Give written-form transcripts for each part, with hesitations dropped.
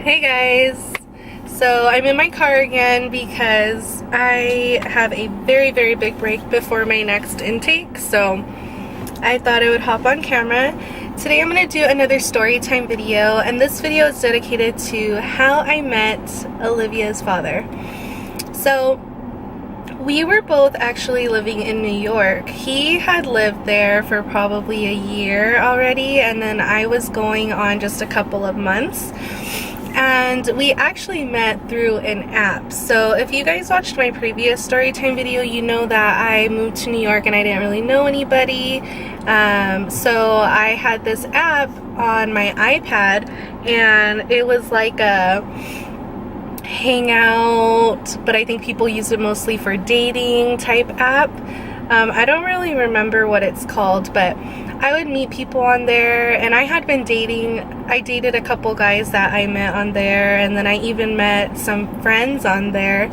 Hey guys! So I'm in my car again because I have a very big break before my next intake, so I thought I would hop on camera. Today I'm going to do another story time video, and this video is dedicated to how I met Olivia's father. So we were both actually living in New York. He had lived there for probably a year already, and then I was going on just a couple of months. And we actually met through an app. So if you guys watched my previous story time video, you know that I moved to New York and I didn't really know anybody. So I had this app on my iPad, and it was like a hangout, but I think people use it mostly for dating type app. I don't really remember what it's called, but I would meet people on there, and I had been dating. I dated a couple guys that I met on there, and then I even met some friends on there.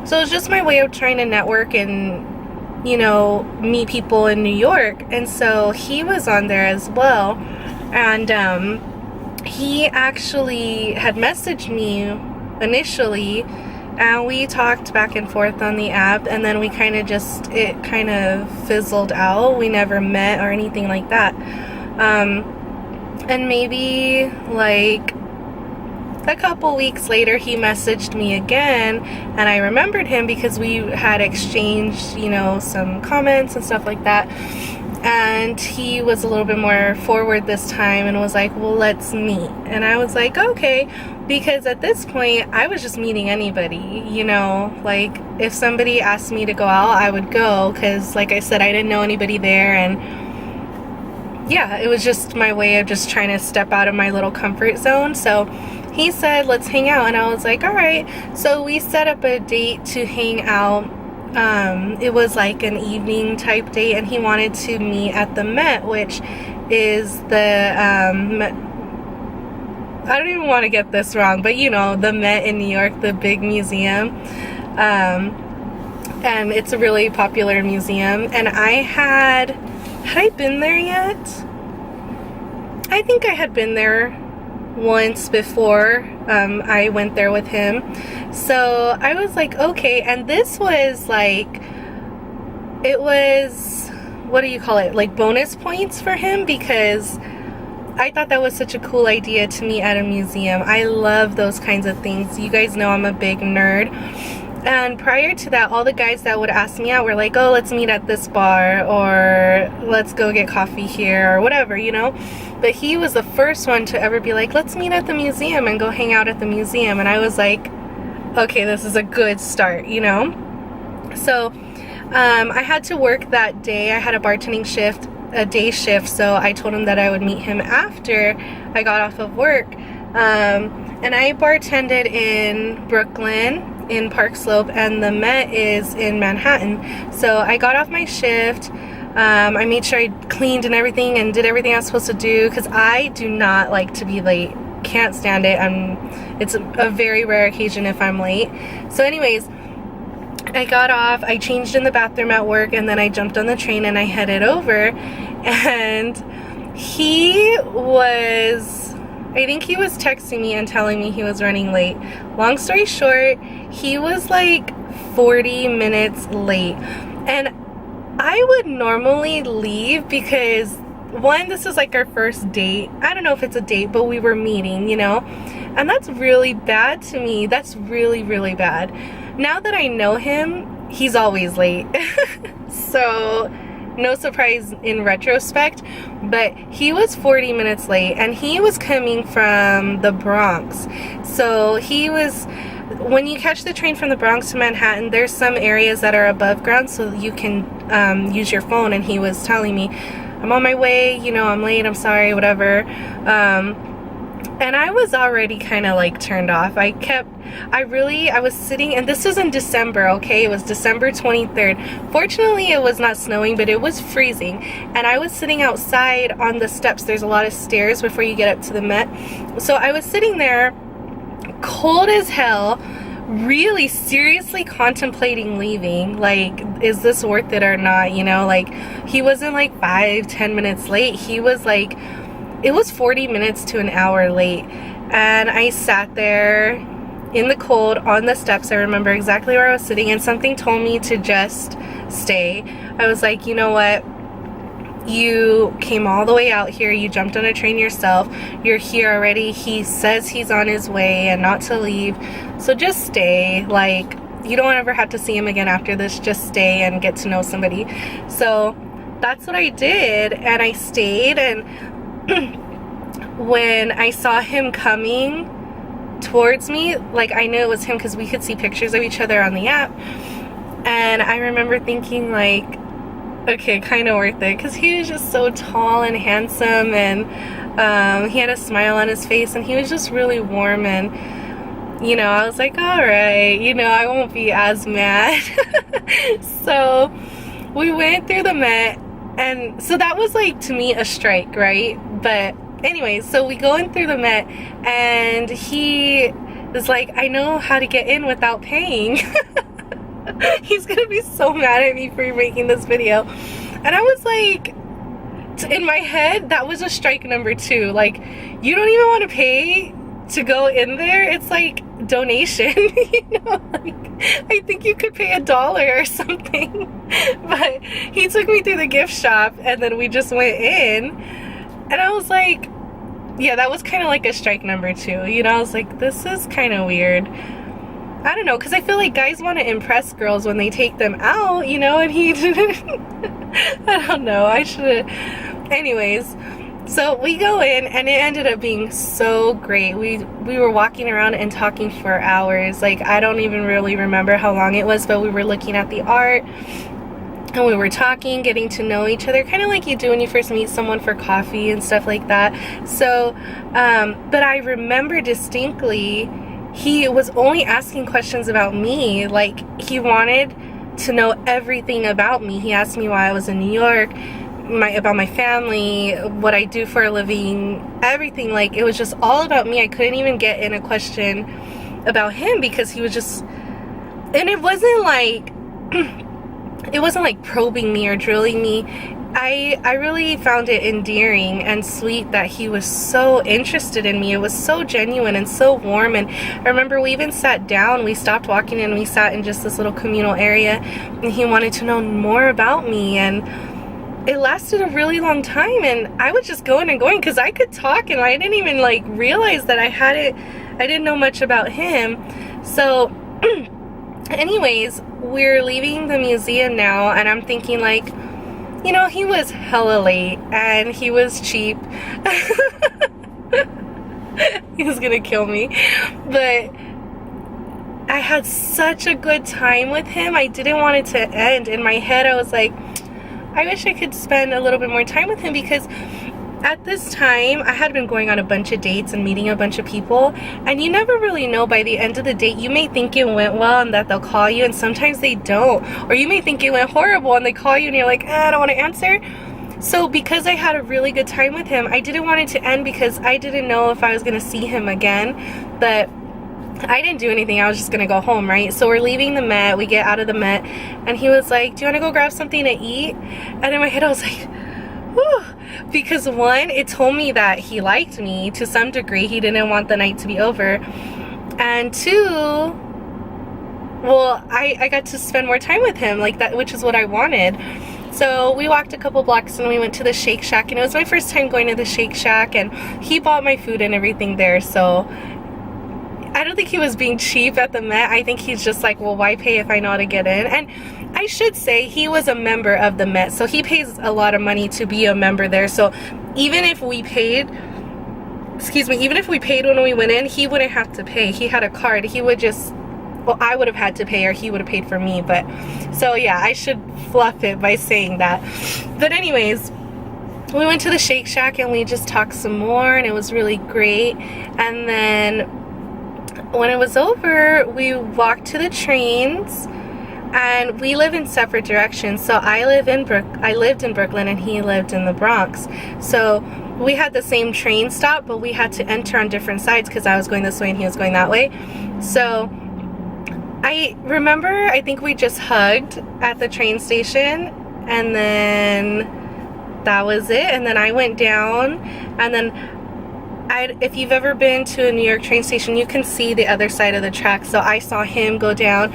So it was just my way of trying to network and, you know, meet people in New York. And so he was on there as well, and he actually had messaged me initially, and we talked back and forth on the app, and then it kind of fizzled out. We never met or anything like that. And maybe like a couple weeks later he messaged me again, and I remembered him because we had exchanged, you know, some comments and stuff like that. And he was a little bit more forward this time and was like, well, let's meet. And I was like, okay, because at this point I was just meeting anybody, you know, like if somebody asked me to go out, I would go, because like I said, I didn't know anybody there. And yeah, it was just my way of just trying to step out of my little comfort zone. So he said, let's hang out, and I was like, all right. So we set up a date to hang out. It was like an evening type date, and he wanted to meet at the Met, which is the I don't even want to get this wrong, but you know, the Met in New York, the big museum. And it's a really popular museum, and had I been there yet? I think I had been there once before. I went there with him, so I was like, okay. And this was like, it was, what do you call it, like bonus points for him, because I thought that was such a cool idea to meet at a museum. I love those kinds of things. You guys know I'm a big nerd. And prior to that, all the guys that would ask me out were like, oh, let's meet at this bar, or let's go get coffee here, or whatever, you know. But he was the first one to ever be like, let's meet at the museum and go hang out at the museum. And I was like, okay, this is a good start, you know. So I had to work that day. I had a bartending shift, a day shift, so I told him that I would meet him after I got off of work. And I bartended in Brooklyn, in Park Slope, and the Met is in Manhattan. So I got off my shift. I made sure I cleaned and everything and did everything I was supposed to do, because I do not like to be late. Can't stand it. It's a very rare occasion if I'm late. So anyways, I got off, I changed in the bathroom at work, and then I jumped on the train and I headed over. And I think he was texting me and telling me he was running late. Long story short, he was like 40 minutes late. And I would normally leave because, one, this is like our first date. I don't know if it's a date, but we were meeting, you know? And that's really bad to me. That's really bad. Now that I know him, he's always late. So no surprise in retrospect, but he was 40 minutes late, and he was coming from the Bronx. So when you catch the train from the Bronx to Manhattan, there's some areas that are above ground so you can use your phone. And he was telling me, I'm on my way, you know, I'm late, I'm sorry, whatever. And I was already kind of like turned off. I was sitting, and this was in December, okay? It was December 23rd. Fortunately, it was not snowing, but it was freezing. And I was sitting outside on the steps. There's a lot of stairs before you get up to the Met. So I was sitting there, cold as hell, really seriously contemplating leaving. Like, is this worth it or not? You know, like, he wasn't like 5-10 minutes late. He was like, it was 40 minutes to an hour late. and I sat there in the cold on the steps. I remember exactly where I was sitting, and something told me to just stay. I was like, you know what? You came all the way out here, you jumped on a train yourself, you're here already, he says he's on his way and not to leave, so just stay. Like, you don't ever have to see him again after this, just stay and get to know somebody. So that's what I did, and I stayed. And when I saw him coming towards me, like, I knew it was him because we could see pictures of each other on the app, and I remember thinking, like, okay, kind of worth it, because he was just so tall and handsome, and he had a smile on his face, and he was just really warm. And you know, I was like, all right, you know, I won't be as mad. So we went through the Met, and so that was, like, to me, a strike, right? But anyways, so we go in through the Met, and he was like, I know how to get in without paying. He's gonna be so mad at me for making this video. And I was like, in my head, that was a strike number 2. Like, you don't even want to pay to go in there. It's like donation. You know, like, I think you could pay $1 or something. But he took me through the gift shop, and then we just went in, and I was like, yeah, that was kind of like a strike number 2. You know, I was like, this is kind of weird. I don't know, because I feel like guys want to impress girls when they take them out, you know, and he didn't. I don't know, I should have. Anyways, so we go in, and it ended up being so great. We were walking around and talking for hours. Like, I don't even really remember how long it was, but we were looking at the art, and we were talking, getting to know each other, kind of like you do when you first meet someone for coffee and stuff like that. So, but I remember distinctly, he was only asking questions about me. Like, he wanted to know everything about me. He asked me why I was in New York, about my family, what I do for a living, everything. Like, it was just all about me. I couldn't even get in a question about him because he was just, and it wasn't like it wasn't like probing me or drilling me. I really found it endearing and sweet that he was so interested in me. It was so genuine and so warm. And I remember we even sat down, we stopped walking, and we sat in just this little communal area, and he wanted to know more about me. And it lasted a really long time, and I was just going and going because I could talk, and I didn't even like realize that I didn't know much about him. So anyways, we're leaving the museum now, and I'm thinking, like, you know, he was hella late, and he was cheap. He was gonna kill me. But I had such a good time with him. I didn't want it to end. In my head, I was like, I wish I could spend a little bit more time with him, because at this time, I had been going on a bunch of dates and meeting a bunch of people, and you never really know by the end of the date. You may think it went well and that they'll call you, and sometimes they don't. Or you may think it went horrible and they call you and you're like, I don't want to answer. So because I had a really good time with him, I didn't want it to end because I didn't know if I was going to see him again. But I didn't do anything. I was just going to go home, right? So we're leaving the Met. We get out of the Met, and he was like, do you want to go grab something to eat? And in my head, I was like, whew. Because one, it told me that he liked me to some degree. He didn't want the night to be over. And two, well, I got to spend more time with him, like that, which is what I wanted. So we walked a couple blocks and we went to the Shake Shack, and it was my first time going to the Shake Shack, and he bought my food and everything there. So I don't think he was being cheap at the Met. I think he's just like, well, why pay if I know how to get in? And I should say he was a member of the Met, so he pays a lot of money to be a member there. So even if we paid, even if we paid when we went in, he wouldn't have to pay. He had a card. He would just, well, I would have had to pay, or he would have paid for me. But so yeah, I should fluff it by saying that. But anyways, we went to the Shake Shack and we just talked some more, and it was really great. And then when it was over, we walked to the trains, and we live in separate directions. So I lived in Brooklyn, and he lived in the Bronx. So we had the same train stop, but we had to enter on different sides because I was going this way and he was going that way. So I remember, I think we just hugged at the train station, and then that was it. And then I went down, and then if you've ever been to a New York train station, you can see the other side of the track. So I saw him go down,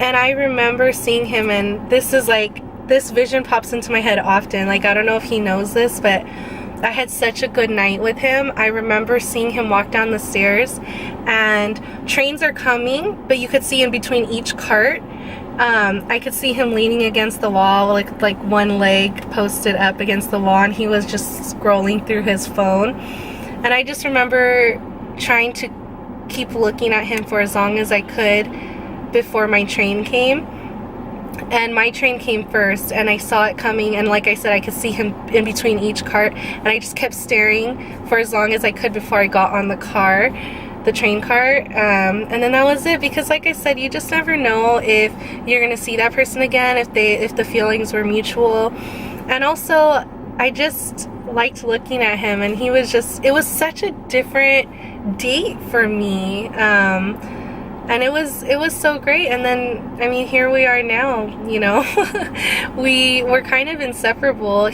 and I remember seeing him, and this is like, this vision pops into my head often. Like, I don't know if he knows this, but I had such a good night with him. I remember seeing him walk down the stairs, and trains are coming, but you could see in between each cart, I could see him leaning against the wall, like one leg posted up against the wall, and he was just scrolling through his phone. And I just remember trying to keep looking at him for as long as I could before my train came. And my train came first, and I saw it coming, and like I said, I could see him in between each cart, and I just kept staring for as long as I could before I got on the car, the train cart. And then that was it, because like I said, you just never know if you're gonna see that person again, if the feelings were mutual. And also, I just liked looking at him, and he was just, it was such a different date for me. And it was so great. And then, I mean, here we are now, you know. we were kind of inseparable.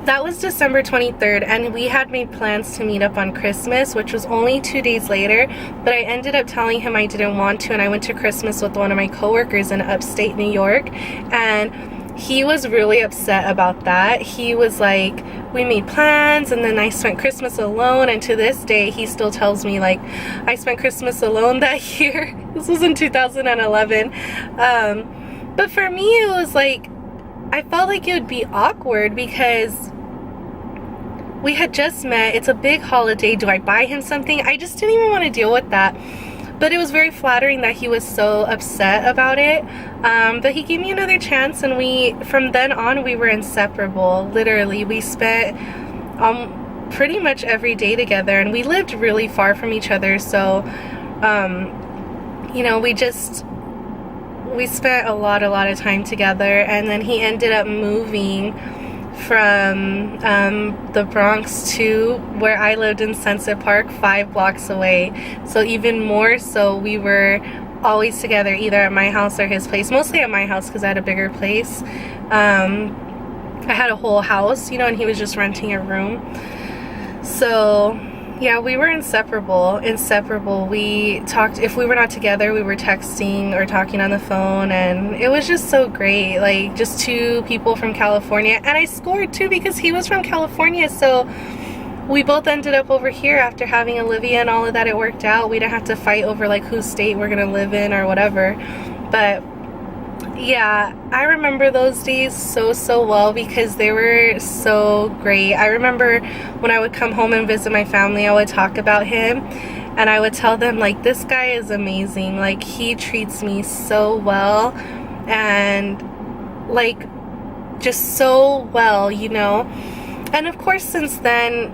That was December 23rd, and we had made plans to meet up on Christmas, which was only 2 days later, but I ended up telling him I didn't want to, and I went to Christmas with one of my coworkers in upstate New York, and he was really upset about that. He was like, we made plans, and then I spent Christmas alone, and to this day he still tells me, like, I spent Christmas alone that year. This was in 2011. But for me, it was like, I felt like it would be awkward because we had just met. It's a big holiday. Do I buy him something? I just didn't even want to deal with that. But it was very flattering that he was so upset about it. But he gave me another chance, and from then on, we were inseparable. Literally, we spent pretty much every day together, and we lived really far from each other. So, you know, we spent a lot of time together. And then he ended up moving from the Bronx to where I lived in Sunset Park, 5 blocks away. So even more so, we were always together, either at my house or his place. Mostly at my house because I had a bigger place. I had a whole house, you know, and he was just renting a room. So yeah, we were inseparable. We talked, if we were not together, we were texting or talking on the phone, and it was just so great. Like, just 2 people from California, and I scored too because he was from California, so we both ended up over here after having Olivia and all of that. It worked out. We didn't have to fight over like whose state we're gonna live in or whatever. But yeah, I remember those days so well because they were so great. I remember when I would come home and visit my family, I would talk about him, and I would tell them, like, this guy is amazing. Like, he treats me so well, and like, just so well, you know. And of course, since then,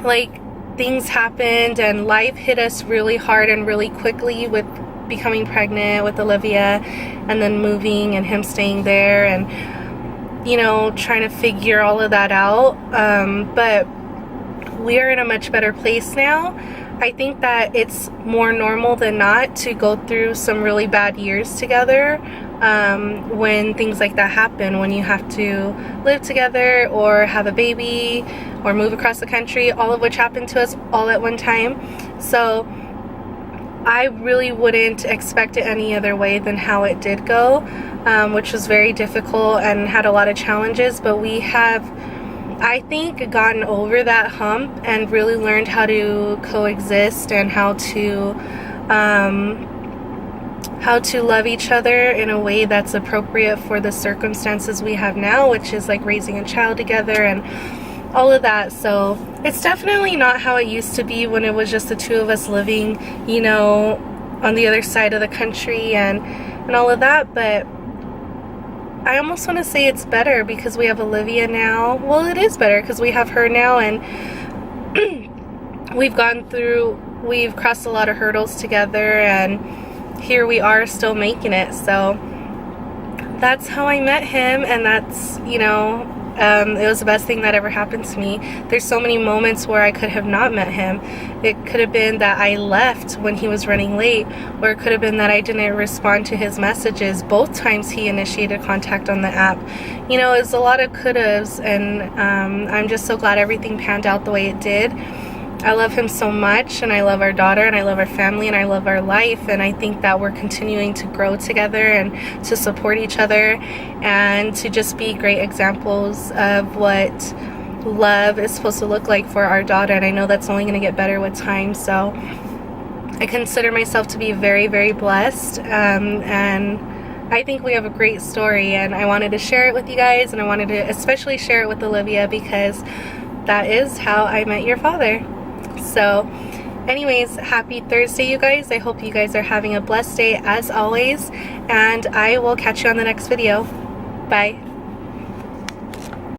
like, things happened and life hit us really hard and really quickly with becoming pregnant with Olivia, and then moving and him staying there, and, you know, trying to figure all of that out. But we are in a much better place now. I think that it's more normal than not to go through some really bad years together when things like that happen, when you have to live together or have a baby or move across the country, all of which happened to us all at one time. So I really wouldn't expect it any other way than how it did go, which was very difficult and had a lot of challenges, but we have, I think, gotten over that hump and really learned how to coexist and how to love each other in a way that's appropriate for the circumstances we have now, which is like raising a child together and all of that. So it's definitely not how it used to be when it was just the 2 of us living, you know, on the other side of the country and all of that. But I almost want to say it's better because we have Olivia now. Well, it is better because we have her now, and we've crossed a lot of hurdles together, and here we are still making it. So that's how I met him, and that's, you know, It was the best thing that ever happened to me. There's so many moments where I could have not met him. It could have been that I left when he was running late, or it could have been that I didn't respond to his messages both times he initiated contact on the app. You know, it's a lot of could-haves, and I'm just so glad everything panned out the way it did. I love him so much, and I love our daughter, and I love our family, and I love our life, and I think that we're continuing to grow together and to support each other and to just be great examples of what love is supposed to look like for our daughter. And I know that's only going to get better with time, so I consider myself to be very, very blessed, and I think we have a great story, and I wanted to share it with you guys, and I wanted to especially share it with Olivia because that is how I met your father. So anyways, happy Thursday, you guys. I hope you guys are having a blessed day as always, and I will catch you on the next video. Bye.